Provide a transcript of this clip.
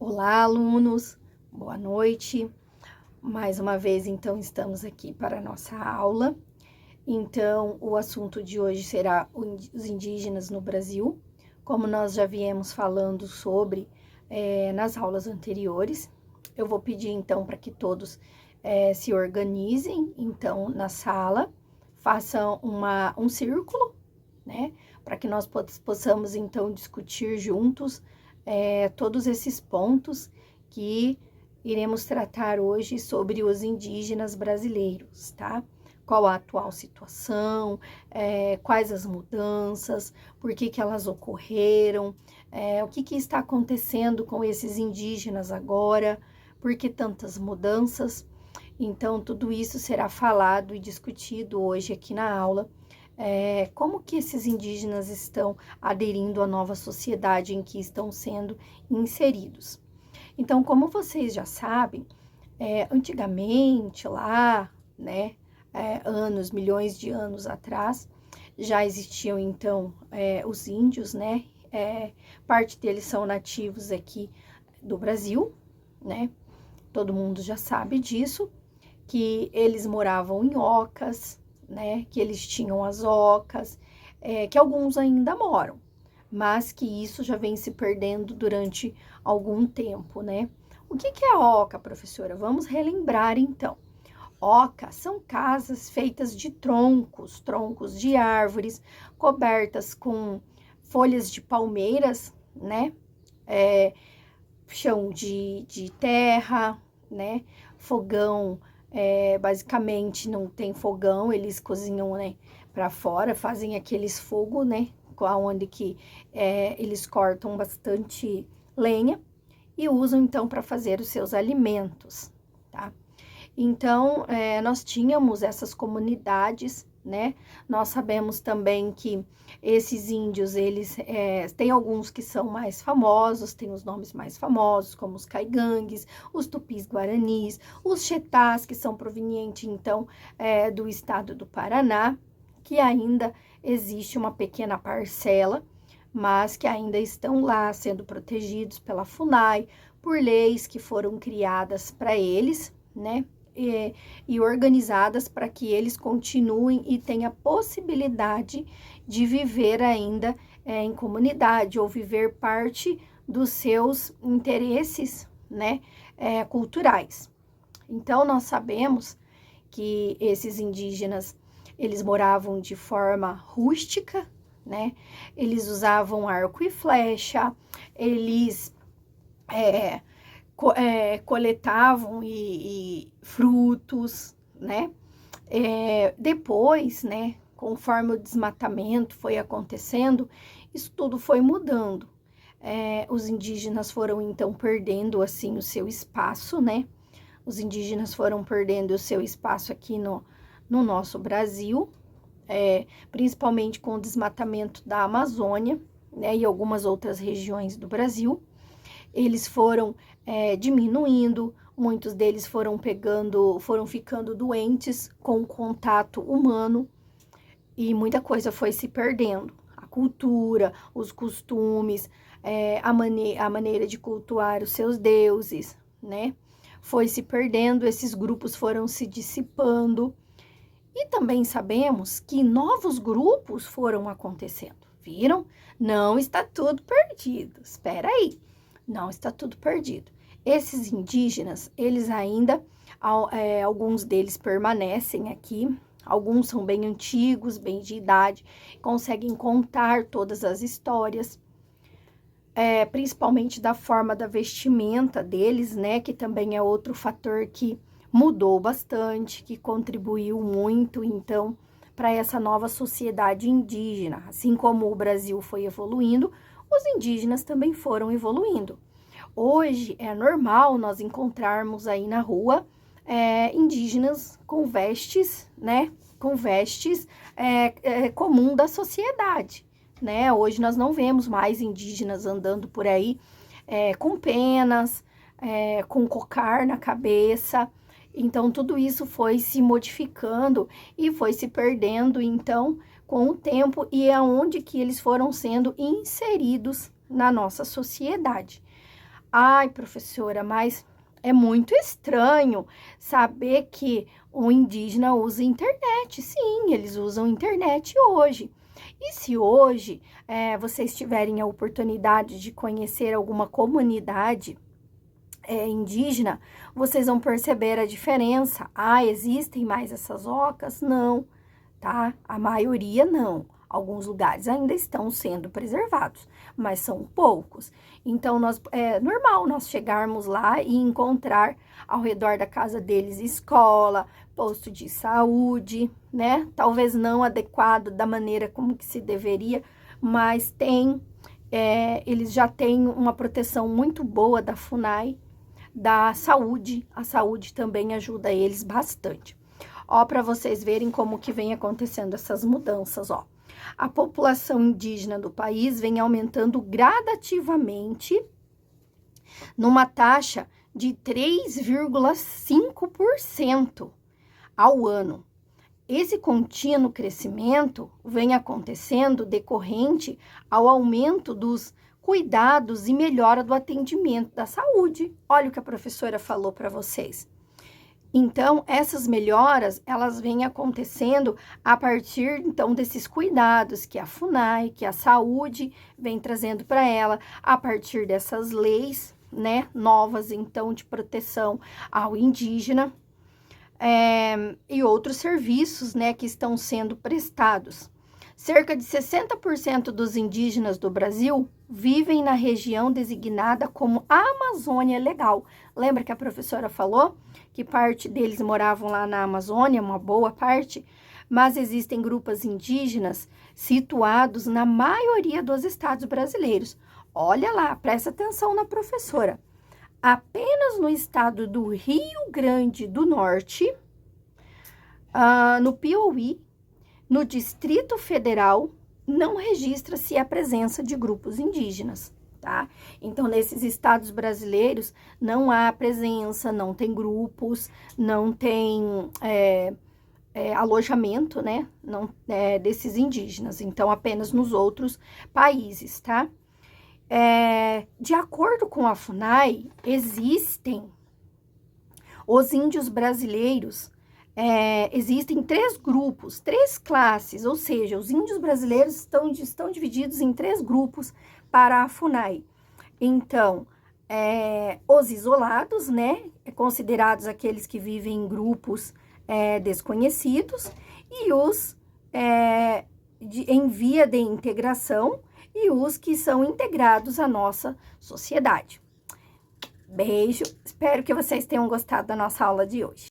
Olá, alunos, boa noite. Mais uma vez, então, estamos aqui para a nossa aula. Então, o assunto de hoje será os indígenas no Brasil, como nós já viemos falando sobre nas aulas anteriores. Eu vou pedir, então, para que todos se organizem, então, na sala, façam um círculo, né? Para que nós possamos, então, discutir juntos todos esses pontos que iremos tratar hoje sobre os indígenas brasileiros, tá? Qual a atual situação, quais as mudanças, por que elas ocorreram, o que está acontecendo com esses indígenas agora, por que tantas mudanças. Então, tudo isso será falado e discutido hoje aqui na aula. Como que esses indígenas estão aderindo à nova sociedade em que estão sendo inseridos. Então, como vocês já sabem, antigamente lá, né, milhões de anos atrás, já existiam então os índios, né, parte deles são nativos aqui do Brasil, né, todo mundo já sabe disso, que eles moravam em ocas, né, que eles tinham as ocas, que alguns ainda moram, mas que isso já vem se perdendo durante algum tempo, né? O que é oca, professora? Vamos relembrar, então. Oca são casas feitas de troncos de árvores, cobertas com folhas de palmeiras, né? Chão de terra, né? Fogão, basicamente não tem fogão, eles cozinham, né, para fora, fazem aqueles fogo, né, onde que eles cortam bastante lenha e usam então para fazer os seus alimentos, tá? Então, nós tínhamos essas comunidades, né? Nós sabemos também que esses índios, eles tem alguns que são mais famosos, tem os nomes mais famosos, como os caigangues, os tupis-guaranis, os chetás, que são provenientes, então, do estado do Paraná, que ainda existe uma pequena parcela, mas que ainda estão lá sendo protegidos pela FUNAI, por leis que foram criadas para eles, né? E organizadas para que eles continuem e tenham a possibilidade de viver ainda em comunidade ou viver parte dos seus interesses, né, culturais. Então, nós sabemos que esses indígenas, eles moravam de forma rústica, né, eles usavam arco e flecha, eles coletavam e frutos, né? Depois, né, conforme o desmatamento foi acontecendo, isso tudo foi mudando. Os indígenas foram, então, perdendo, assim, o seu espaço, né? Os indígenas foram perdendo o seu espaço aqui no nosso Brasil, principalmente com o desmatamento da Amazônia, né, e algumas outras regiões do Brasil. Eles foram diminuindo, muitos deles foram ficando doentes com o contato humano e muita coisa foi se perdendo. A cultura, os costumes, a maneira de cultuar os seus deuses, né? Foi se perdendo, esses grupos foram se dissipando. E também sabemos que novos grupos foram acontecendo, viram? Não está tudo perdido, espera aí. Não está tudo perdido. Esses indígenas, eles ainda, alguns deles permanecem aqui, alguns são bem antigos, bem de idade, conseguem contar todas as histórias, principalmente da forma da vestimenta deles, né, que também é outro fator que mudou bastante, que contribuiu muito, então, para essa nova sociedade indígena. Assim como o Brasil foi evoluindo, os indígenas também foram evoluindo. Hoje é normal nós encontrarmos aí na rua indígenas com vestes, né? Com vestes comum da sociedade, né? Hoje nós não vemos mais indígenas andando por aí com penas, com cocar na cabeça. Então, tudo isso foi se modificando e foi se perdendo, então, com o tempo e é onde que eles foram sendo inseridos na nossa sociedade. Ai, professora, mas é muito estranho saber que o indígena usa internet. Sim, eles usam internet hoje. E se hoje vocês tiverem a oportunidade de conhecer alguma comunidade indígena, vocês vão perceber a diferença. Ah, existem mais essas ocas? Não, tá? A maioria não. Alguns lugares ainda estão sendo preservados, mas são poucos. Então, é normal nós chegarmos lá e encontrar ao redor da casa deles escola, posto de saúde, né? Talvez não adequado da maneira como que se deveria, mas eles já têm uma proteção muito boa da FUNAI, da saúde. A saúde também ajuda eles bastante. Ó, para vocês verem como que vem acontecendo essas mudanças, ó. A população indígena do país vem aumentando gradativamente numa taxa de 3,5% ao ano. Esse contínuo crescimento vem acontecendo decorrente ao aumento dos cuidados e melhora do atendimento da saúde. Olha o que a professora falou para vocês. Então, essas melhoras, elas vêm acontecendo a partir, então, desses cuidados que a FUNAI, que a saúde vem trazendo para ela, a partir dessas leis, né, novas, então, de proteção ao indígena, e outros serviços, né, que estão sendo prestados. Cerca de 60% dos indígenas do Brasil vivem na região designada como Amazônia Legal. Lembra que a professora falou que parte deles moravam lá na Amazônia, uma boa parte? Mas existem grupos indígenas situados na maioria dos estados brasileiros. Olha lá, presta atenção na professora. Apenas no estado do Rio Grande do Norte, no Piauí, no Distrito Federal, não registra-se a presença de grupos indígenas, tá? Então, nesses estados brasileiros, não há presença, não tem grupos, não tem alojamento, né? Não, desses indígenas. Então, apenas nos outros países, tá? De acordo com a FUNAI, existem os índios brasileiros. Existem 3 grupos, 3 classes, ou seja, os índios brasileiros estão divididos em 3 grupos para a FUNAI. Então, os isolados, né, considerados aqueles que vivem em grupos desconhecidos, e os em via de integração, e os que são integrados à nossa sociedade. Beijo, espero que vocês tenham gostado da nossa aula de hoje.